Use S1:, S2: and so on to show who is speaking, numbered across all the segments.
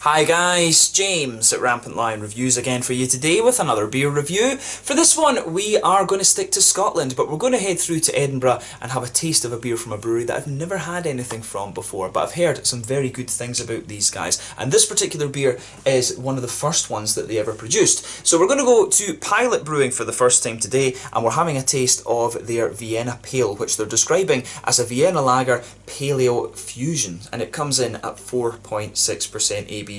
S1: Hi guys, James at RampantLionReviews again for you today with another beer review. For this one we are going to stick to Scotland, but we're going to head through to Edinburgh and have a taste of a beer from a brewery that I've never had anything from before, but I've heard some very good things about these guys. And this particular beer is one of the first ones that they ever produced. So we're going to go to Pilot Brewing for the first time today, and we're having a taste of their Vienna Pale, which they're describing as a Vienna Lager Paleo Fusion, and it comes in at 4.6% ABV.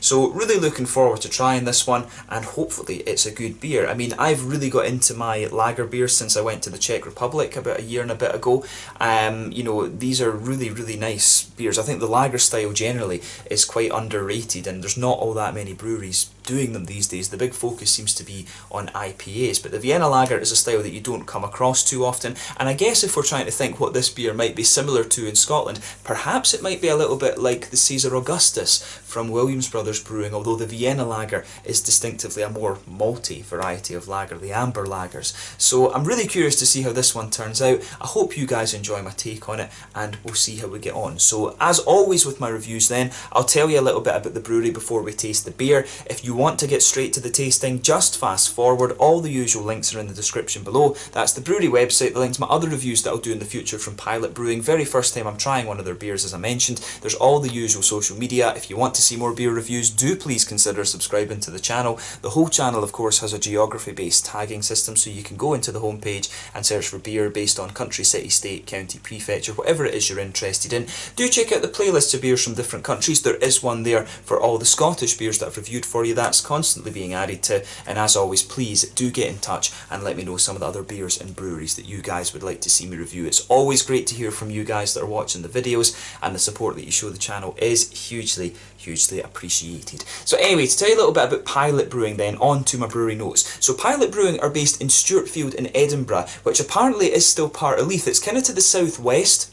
S1: So really looking forward to trying this one, and hopefully it's a good beer. I mean, I've really got into my lager beers since I went to the Czech Republic about a year and a bit ago. You know, these are really nice beers. I think the lager style generally is quite underrated, and there's not all that many breweries doing them these days. The big focus seems to be on IPAs, but the Vienna Lager is a style that you don't come across too often, and I guess if we're trying to think what this beer might be similar to in Scotland, perhaps it might be a little bit like the Caesar Augustus from Williams Brothers Brewing, although the Vienna Lager is distinctively a more malty variety of lager, the amber lagers. So I'm really curious to see how this one turns out. I hope you guys enjoy my take on it, and we'll see how we get on. So as always with my reviews then, I'll tell you a little bit about the brewery before we taste the beer. If you want to get straight to the tasting, just fast forward. All the usual links are in the description below. That's the brewery website, the links to my other reviews that I'll do in the future from Pilot Brewing. Very first time I'm trying one of their beers, as I mentioned. There's all the usual social media. If you want to see more beer reviews, do please consider subscribing to the channel. The whole channel, of course, has a geography-based tagging system, so you can go into the homepage and search for beer based on country, city, state, county, prefecture, whatever it is you're interested in. Do check out the playlists of beers from different countries. There is one there for all the Scottish beers that I've reviewed for you. That's constantly being added to, and as always, please do get in touch and let me know some of the other beers and breweries that you guys would like to see me review. It's always great to hear from you guys that are watching the videos, and the support that you show the channel is hugely appreciated. So anyway, to tell you a little bit about Pilot Brewing then, on to my brewery notes. So Pilot Brewing are based in Stewartfield in Edinburgh, which apparently is still part of Leith. It's kind of to the southwest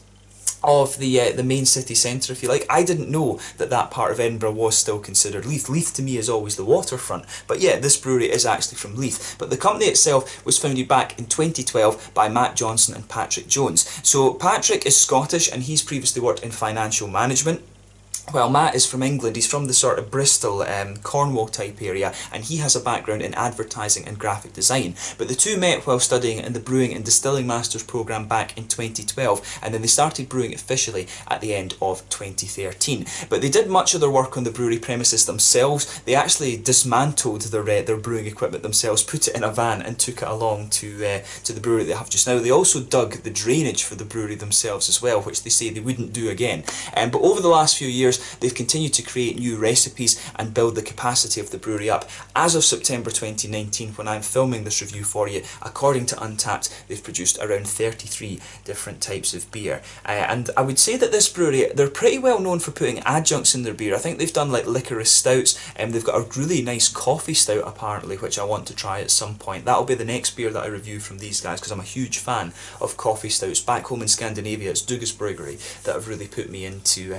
S1: of the main city centre, if you like. I didn't know that that part of Edinburgh was still considered Leith. Leith to me is always the waterfront, but yeah, this brewery is actually from Leith. But the company itself was founded back in 2012 by Matt Johnson and Patrick Jones. So Patrick is Scottish, and he's previously worked in financial management. Well, Matt is from England. He's from the sort of Bristol, Cornwall type area, and he has a background in advertising and graphic design. But the two met while studying in the Brewing and Distilling Masters programme back in 2012, and then they started brewing officially at the end of 2013. But they did much of their work on the brewery premises themselves. They actually dismantled their brewing equipment themselves, put it in a van and took it along to the brewery they have just now. They also dug the drainage for the brewery themselves as well, which they say they wouldn't do again. But over the last few years, they've continued to create new recipes and build the capacity of the brewery up. As of September 2019, when I'm filming this review for you, according to Untappd, they've produced around 33 different types of beer. And I would say that this brewery, they're pretty well known for putting adjuncts in their beer. I think they've done like licorice stouts, and they've got a really nice coffee stout apparently, which I want to try at some point. That'll be the next beer that I review from these guys, because I'm a huge fan of coffee stouts. Back home in Scandinavia, it's Dugas Brewery that have really put me into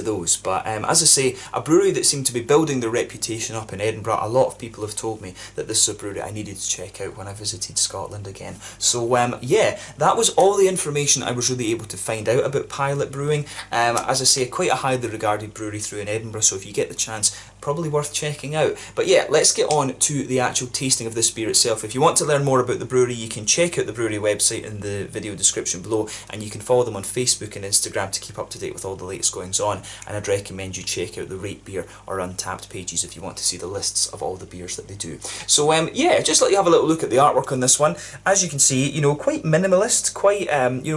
S1: those. But as I say, a brewery that seemed to be building their reputation up in Edinburgh. A lot of people have told me that this is a brewery I needed to check out when I visited Scotland again. So yeah, that was all the information I was really able to find out about Pilot Brewing. As I say, quite a highly regarded brewery through in Edinburgh, so if you get the chance, probably worth checking out. But yeah, let's get on to the actual tasting of this beer itself. If you want to learn more about the brewery, you can check out the brewery website in the video description below, and you can follow them on Facebook and Instagram to keep up to date with all the latest goings on. And I'd recommend you check out the Rate Beer or Untappd pages if you want to see the lists of all the beers that they do. So yeah, just let you have a little look at the artwork on this one. As you can see, you know, quite minimalist, quite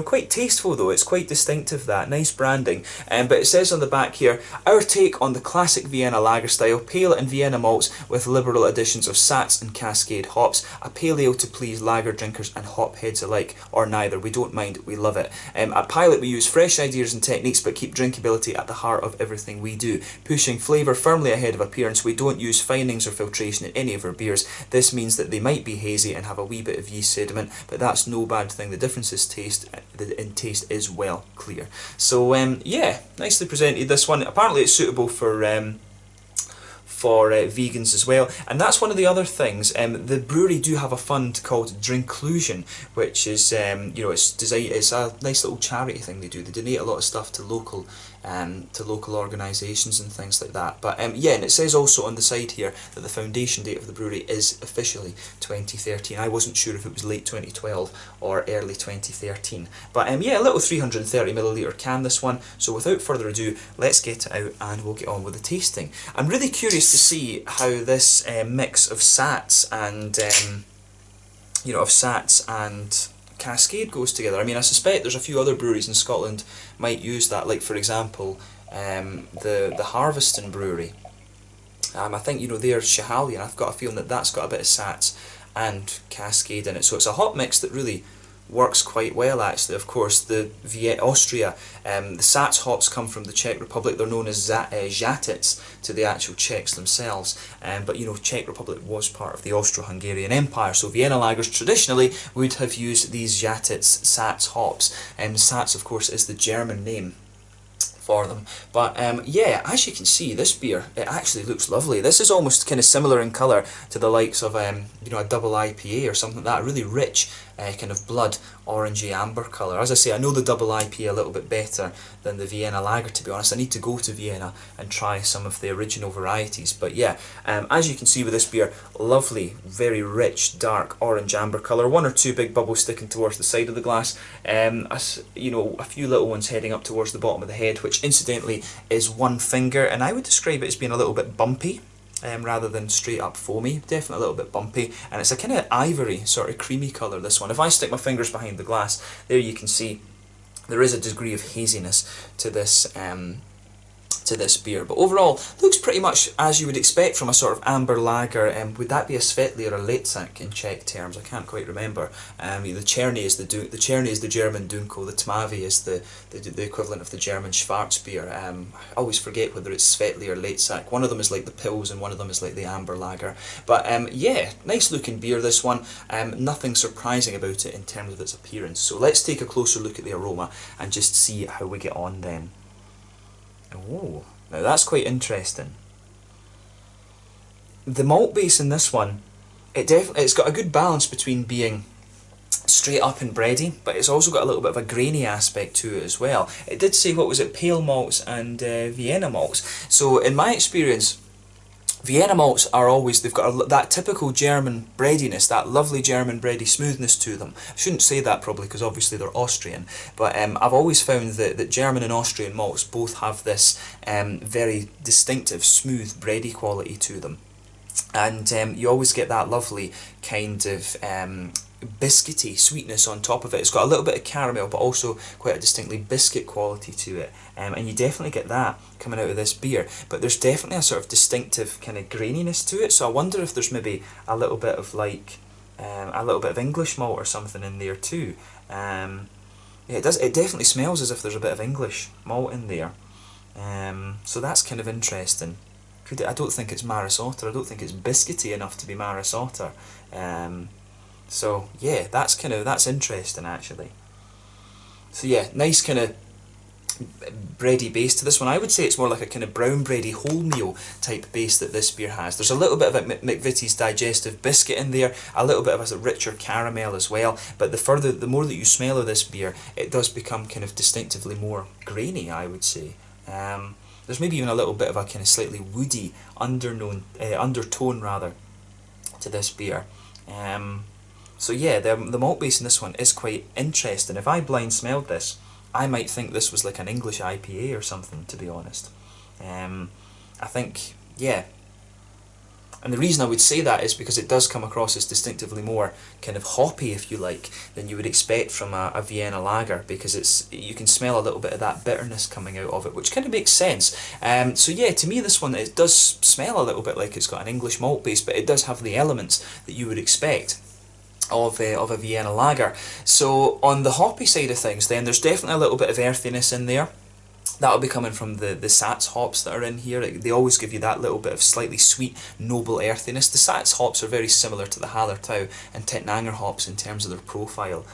S1: quite tasteful though. It's quite distinctive, that nice branding. But it says on the back here, our take on the classic Vienna lager style, pale and Vienna malts with liberal additions of Sats and Cascade hops, a pale ale to please lager drinkers and hop heads alike, or neither. We don't mind, we love it. At Pilot we use fresh ideas and techniques, but keep drinkability at the heart of everything we do, pushing flavour firmly ahead of appearance. We don't use finings or filtration in any of our beers. This means that they might be hazy and have a wee bit of yeast sediment, but that's no bad thing. The differences in taste is well clear. So yeah, nicely presented, this one. Apparently it's suitable for vegans as well, and that's one of the other things. The brewery do have a fund called Drinklusion, which is it's a nice little charity thing they do. They donate a lot of stuff to local to local organisations and things like that. But yeah, and it says also on the side here that the foundation date of the brewery is officially 2013. I wasn't sure if it was late 2012 or early 2013. But yeah, a little 330ml can, this one. So without further ado, let's get it out and we'll get on with the tasting. I'm really curious to see how this mix of Sats and Cascade goes together. I mean, I suspect there's a few other breweries in Scotland might use that, like for example the Harveston brewery. I think they're Schiehallion. I've got a feeling that that's got a bit of Sats and Cascade in it, so it's a hop mix that really works quite well actually. Of course, the Austria, the Sats hops come from the Czech Republic. They're known as Žatec to the actual Czechs themselves, but Czech Republic was part of the Austro-Hungarian Empire, so Vienna lagers traditionally would have used these Žatec Sats hops. Sats, of course, is the German name for them. But yeah, as you can see, this beer, it actually looks lovely. This is almost kind of similar in colour to the likes of a double IPA or something like that. Really rich kind of blood orangey amber colour. As I say, I know the double IPA a little bit better than the Vienna lager, to be honest. I need to go to Vienna and try some of the original varieties. But yeah, as you can see with this beer, lovely, very rich, dark orange amber colour. One or two big bubbles sticking towards the side of the glass. A few little ones heading up towards the bottom of the head, which incidentally is one finger, and I would describe it as being a little bit bumpy. Rather than straight up foamy, definitely a little bit bumpy, and it's a kind of ivory sort of creamy colour, this one. If I stick my fingers behind the glass, there you can see there is a degree of haziness to this beer, but overall looks pretty much as you would expect from a sort of amber lager. Would that be a Svetli or a Letzak in Czech terms? I can't quite remember. The Cherny is the German Dunkel, the Tmavi is the equivalent of the German Schwarzbier. I always forget whether it's Svetli or Letzak. One of them is like the Pils and one of them is like the amber lager. But yeah, nice looking beer, this one. Nothing surprising about it in terms of its appearance. So let's take a closer look at the aroma and just see how we get on then. Oh, now that's quite interesting. The malt base in this one, it's got a good balance between being straight up and bready, but it's also got a little bit of a grainy aspect to it as well. It did say, what was it, pale malts and Vienna malts. So in my experience, Vienna malts are always, they've got that typical German breadiness, that lovely German bready smoothness to them. I shouldn't say that probably because obviously they're Austrian, but I've always found that German and Austrian malts both have this very distinctive smooth bready quality to them. And you always get that lovely kind of biscuity sweetness on top of it. It's got a little bit of caramel, but also quite a distinctly biscuit quality to it, and you definitely get that coming out of this beer. But there's definitely a sort of distinctive kind of graininess to it, so I wonder if there's maybe a little bit of like a little bit of English malt or something in there too. Yeah, it does. It definitely smells as if there's a bit of English malt in there. So that's kind of interesting. I don't think it's Maris Otter. I don't think it's biscuity enough to be Maris Otter. So yeah, that's interesting actually. So yeah, nice kind of bready base to this one. I would say it's more like a kind of brown bready wholemeal type base that this beer has. There's a little bit of a McVitie's digestive biscuit in there, a little bit of a richer caramel as well, but the more that you smell of this beer, it does become kind of distinctively more grainy, I would say. There's maybe even a little bit of a kind of slightly woody undertone rather to this beer. So yeah, the malt base in this one is quite interesting. If I blind smelled this, I might think this was like an English IPA or something, to be honest. I think, yeah. And the reason I would say that is because it does come across as distinctively more kind of hoppy, if you like, than you would expect from a Vienna lager, because you can smell a little bit of that bitterness coming out of it, which kind of makes sense. So yeah, to me this one, it does smell a little bit like it's got an English malt base, but it does have the elements that you would expect of a Vienna lager. So on the hoppy side of things then, there's definitely a little bit of earthiness in there. That'll be coming from the Sats hops that are in here. They always give you that little bit of slightly sweet, noble earthiness. The Sats hops are very similar to the Hallertau and Tettnanger hops in terms of their profile.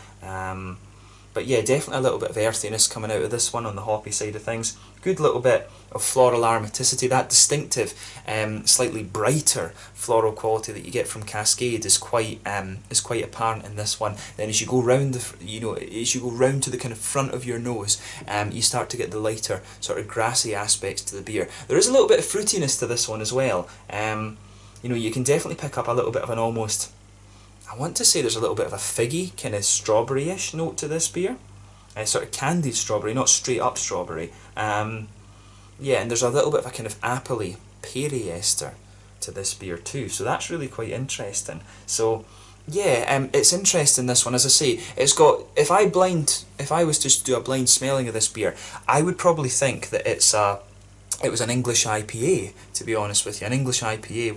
S1: But yeah, definitely a little bit of earthiness coming out of this one on the hoppy side of things. Good little bit of floral aromaticity. That distinctive, slightly brighter floral quality that you get from Cascade is quite apparent in this one. Then as you go round as you go round to the kind of front of your nose, you start to get the lighter sort of grassy aspects to the beer. There is a little bit of fruitiness to this one as well. You can definitely pick up a little bit of an almost, I want to say there's a little bit of a figgy, kind of strawberry-ish note to this beer. Sort of candied strawberry, not straight up strawberry. Yeah, and there's a little bit of a kind of appley, peary ester to this beer too. So that's really quite interesting. So yeah, it's interesting, this one. As I say, it's got, if I was to do a blind smelling of this beer, I would probably think that it was an English IPA, to be honest with you. An English IPA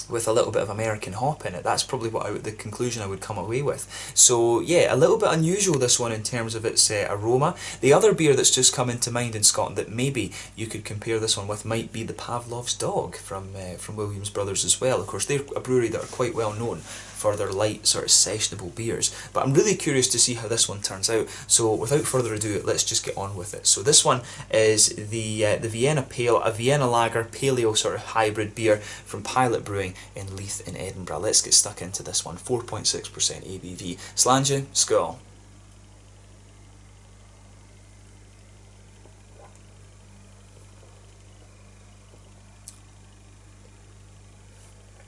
S1: with a little bit of American hop in it. That's probably the conclusion I would come away with. So yeah, a little bit unusual, this one, in terms of its aroma. The other beer that's just come into mind in Scotland that maybe you could compare this one with might be the Pavlov's Dog from Williams Brothers as well. Of course, they're a brewery that are quite well known for their light, sort of sessionable beers. But I'm really curious to see how this one turns out. So without further ado, let's just get on with it. So this one is the Vienna Pale, a Vienna Lager Paleo sort of hybrid beer from Pilot Brewing in Leith in Edinburgh. Let's get stuck into this one. 4.6% ABV. Slàinte, skål.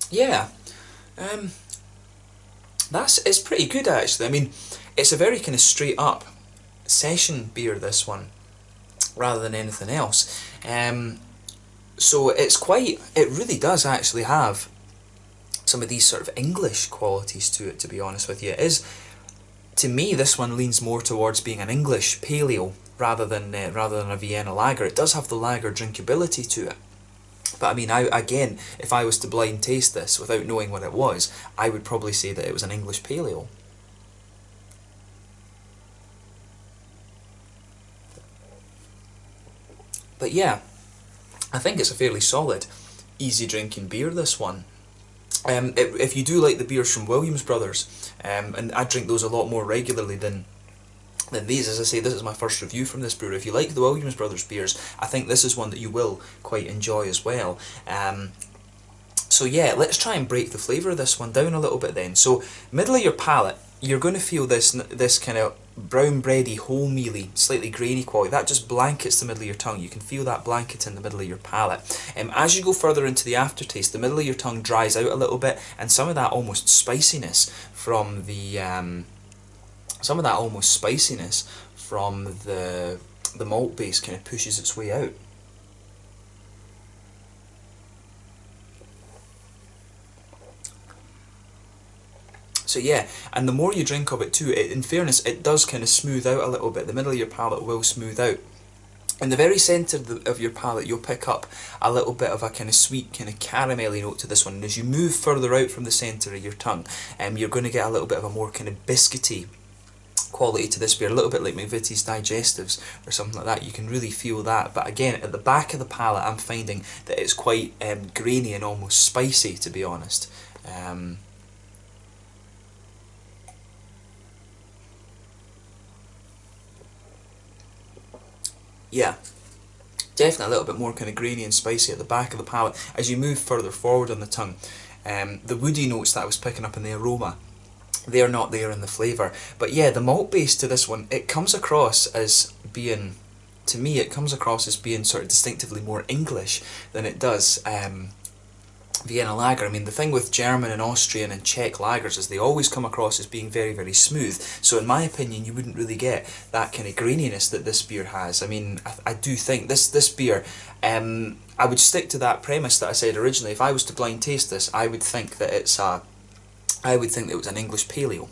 S1: Yeah. It's pretty good, actually. I mean, it's a very kind of straight up session beer, this one, rather than anything else. So it really does actually have some of these sort of English qualities to it, to be honest with you. To me, this one leans more towards being an English paleo rather than a Vienna lager. It does have the lager drinkability to it. But I mean, again, if I was to blind taste this without knowing what it was, I would probably say that it was an English paleo. But yeah, I think it's a fairly solid, easy drinking beer, this one. If you do like the beers from Williams Brothers, and I drink those a lot more regularly than these, as I say, this is my first review from this brewery. If you like the Williams Brothers beers, I think this is one that you will quite enjoy as well. So yeah, let's try and break the flavour of this one down a little bit then. So, middle of your palate, you're going to feel this kind of brown bready, wholemealy, slightly grainy quality. That just blankets the middle of your tongue. You can feel that blanket in the middle of your palate. As you go further into the aftertaste, the middle of your tongue dries out a little bit, and some of that almost spiciness from the malt base kind of pushes its way out. So yeah, and the more you drink of it too, in fairness, it does kind of smooth out a little bit. The middle of your palate will smooth out. In the very centre of your palate, you'll pick up a little bit of a kind of sweet, kind of caramelly note to this one. And as you move further out from the centre of your tongue, you're going to get a little bit of a more kind of biscuity quality to this beer, a little bit like McVitie's Digestives or something like that. You can really feel that. But again, at the back of the palate, I'm finding that it's quite grainy and almost spicy, to be honest. Yeah, definitely a little bit more kind of grainy and spicy at the back of the palate. As you move further forward on the tongue, the woody notes that I was picking up in the aroma, they're not there in the flavour. But yeah, the malt base to this one, it comes across as being, to me, it comes across as being sort of distinctively more English than it does Vienna lager. I mean, the thing with German and Austrian and Czech lagers is they always come across as being very, very smooth. So in my opinion, you wouldn't really get that kind of graininess that this beer has. I mean, I do think this beer, I would stick to that premise that I said originally. If I was to blind taste this, I would think that it was an English paleo,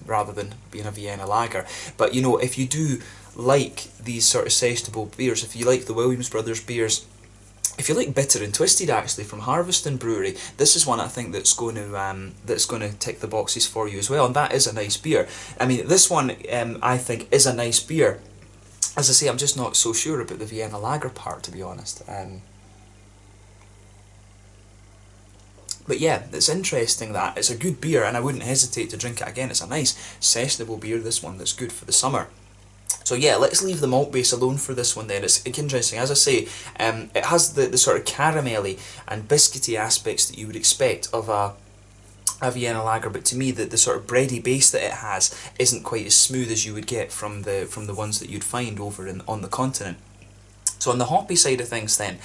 S1: rather than being a Vienna lager. But you know, if you do like these sort of sessionable beers, if you like the Williams Brothers beers, if you like bitter and twisted, actually, from Harveston Brewery, this is one I think that's going to tick the boxes for you as well, and that is a nice beer. I mean, this one I think is a nice beer. As I say, I'm just not so sure about the Vienna lager part, to be honest. But yeah, it's interesting that it's a good beer, and I wouldn't hesitate to drink it again. It's a nice sessionable beer, this one, that's good for the summer. So yeah, let's leave the malt base alone for this one then. It's interesting, as I say, it has the sort of caramelly and biscuity aspects that you would expect of a Vienna lager, but to me the sort of bready base that it has isn't quite as smooth as you would get from the ones that you'd find over on the continent. So on the hoppy side of things then,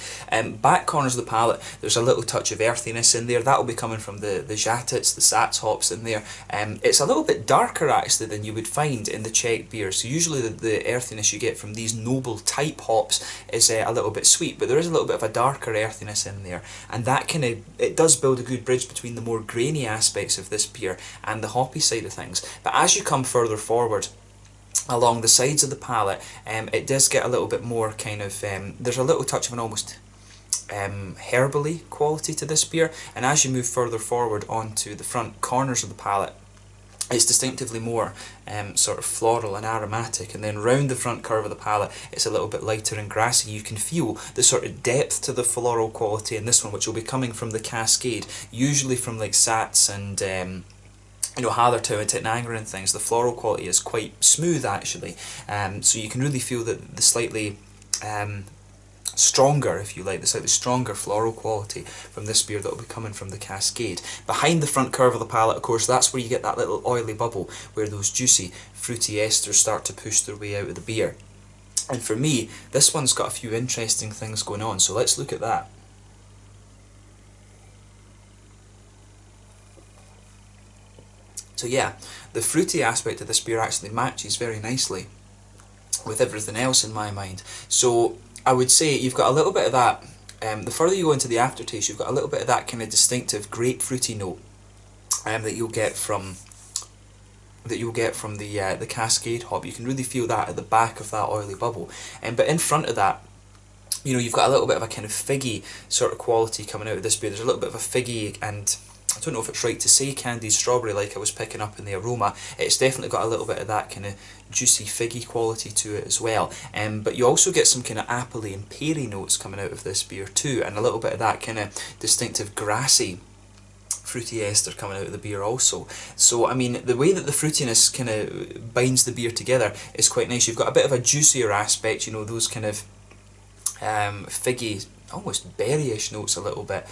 S1: back corners of the palate, there's a little touch of earthiness in there. That'll be coming from the Žatec, the Sats hops in there. It's a little bit darker actually than you would find in the Czech beers. So usually the earthiness you get from these noble type hops is a little bit sweet, but there is a little bit of a darker earthiness in there. And that it does build a good bridge between the more grainy aspects of this beer and the hoppy side of things. But as you come further forward, along the sides of the palate, it does get a little bit more kind of, there's a little touch of an almost herbally quality to this beer, and as you move further forward onto the front corners of the palate, it's distinctively more sort of floral and aromatic, and then round the front curve of the palate it's a little bit lighter and grassy. You can feel the sort of depth to the floral quality in this one, which will be coming from the Cascade, usually from like Sats and you know, Hathertow and Titnanger and things. The floral quality is quite smooth actually, so you can really feel that the slightly stronger, if you like, the slightly stronger floral quality from this beer that will be coming from the Cascade. Behind the front curve of the palate, of course, that's where you get that little oily bubble where those juicy fruity esters start to push their way out of the beer. And for me, this one's got a few interesting things going on, so let's look at that. So yeah, the fruity aspect of this beer actually matches very nicely with everything else in my mind. So I would say you've got a little bit of that, the further you go into the aftertaste, you've got a little bit of that kind of distinctive grapefruity note that you'll get from the Cascade hop. You can really feel that at the back of that oily bubble. But in front of that, you know, you've got a little bit of a kind of figgy sort of quality coming out of this beer. There's a little bit of a figgy, and I don't know if it's right to say candied strawberry like I was picking up in the aroma. It's definitely got a little bit of that kind of juicy figgy quality to it as well. But you also get some kind of appley and peary notes coming out of this beer too, and a little bit of that kind of distinctive grassy fruity ester coming out of the beer also. So I mean, the way that the fruitiness kind of binds the beer together is quite nice. You've got a bit of a juicier aspect, you know, those kind of figgy, almost berryish notes a little bit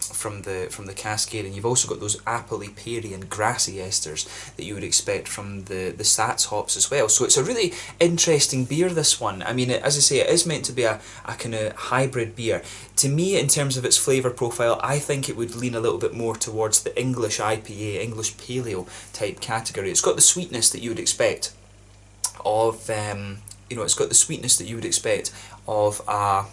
S1: from the Cascade, and you've also got those appley, peary and grassy esters that you would expect from the Sats hops as well. So it's a really interesting beer, this one. I mean, as I say, it is meant to be a kind of hybrid beer. To me, in terms of its flavour profile, I think it would lean a little bit more towards the English IPA, English Paleo type category. It's got the sweetness that you would expect of, you know, it's got the sweetness that you would expect of a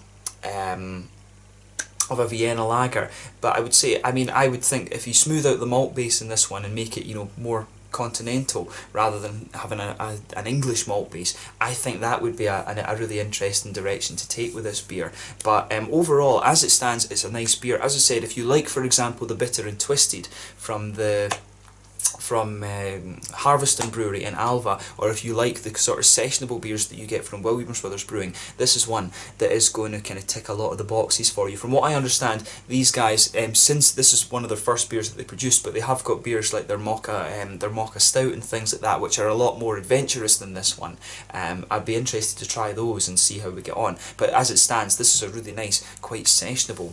S1: Vienna lager, but I would say, I mean, I would think if you smooth out the malt base in this one and make it, you know, more continental rather than having an English malt base, I think that would be a really interesting direction to take with this beer. But overall, as it stands, it's a nice beer. As I said, if you like, for example, the Bitter and Twisted from Harveston Brewery in Alva, or if you like the sort of sessionable beers that you get from Williams Brothers Brewing, this is one that is going to kind of tick a lot of the boxes for you. From what I understand, these guys, since this is one of their first beers that they produced, but they have got beers like their Mocha Stout and things like that, which are a lot more adventurous than this one. I'd be interested to try those and see how we get on. But as it stands, this is a really nice, quite sessionable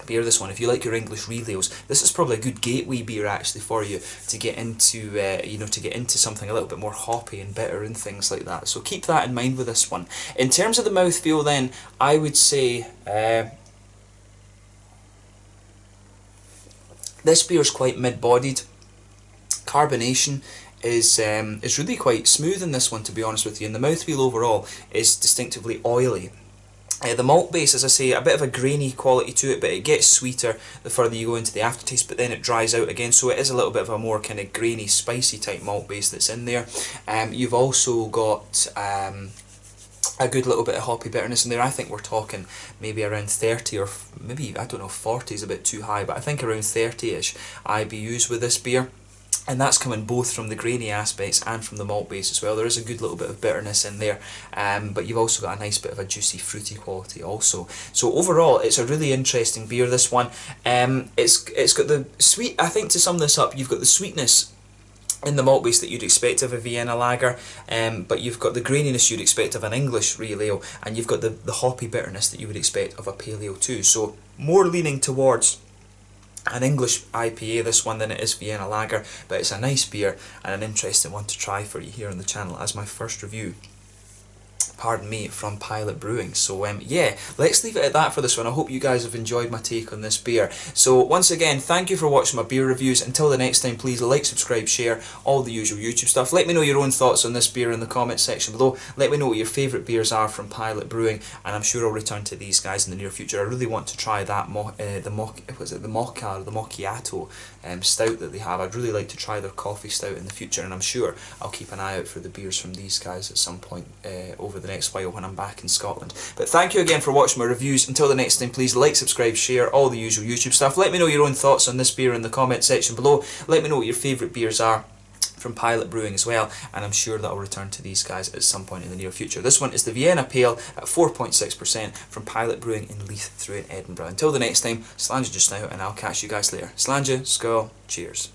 S1: beer, this one. If you like your English real ales, this is probably a good gateway beer actually for you to get into, you know, to get into something a little bit more hoppy and bitter and things like that. So keep that in mind with this one. In terms of the mouthfeel then, I would say this beer is quite mid-bodied. Carbonation is really quite smooth in this one, to be honest with you, and the mouthfeel overall is distinctively oily. The malt base, as I say, a bit of a grainy quality to it, but it gets sweeter the further you go into the aftertaste, but then it dries out again, so it is a little bit of a more kind of grainy, spicy type malt base that's in there. You've also got a good little bit of hoppy bitterness in there. I think we're talking maybe around 30, or maybe, I don't know, 40 is a bit too high, but I think around 30-ish IBUs with this beer. And that's coming both from the grainy aspects and from the malt base as well. There is a good little bit of bitterness in there, but you've also got a nice bit of a juicy fruity quality also. So overall, it's a really interesting beer, this one. It's got the sweet, I think to sum this up, you've got the sweetness in the malt base that you'd expect of a Vienna lager, but you've got the graininess you'd expect of an English real ale, and you've got the hoppy bitterness that you would expect of a pale ale too. So more leaning towards an English IPA, this one, than it is Vienna lager, but it's a nice beer and an interesting one to try for you here on the channel as my first review, pardon me, from Pilot Brewing. So yeah, let's leave it at that for this one. I hope you guys have enjoyed my take on this beer. So once again, thank you for watching my beer reviews. Until the next time, please like, subscribe, share, all the usual YouTube stuff. Let me know your own thoughts on this beer in the comments section below. Let me know what your favourite beers are from Pilot Brewing, and I'm sure I'll return to these guys in the near future. I really want to try that the Mocha or the Macchiato stout that they have. I'd really like to try their coffee stout in the future, and I'm sure I'll keep an eye out for the beers from these guys at some point over the next while when I'm back in Scotland. But thank you again for watching my reviews. Until the next time, please like, subscribe, share, all the usual YouTube stuff. Let me know your own thoughts on this beer in the comment section below. Let me know what your favourite beers are from Pilot Brewing as well, and I'm sure that I'll return to these guys at some point in the near future. This one is the Vienna Pale at 4.6% from Pilot Brewing in Leith through in Edinburgh. Until the next time, slàinte just now, and I'll catch you guys later. Slàinte, skål, cheers.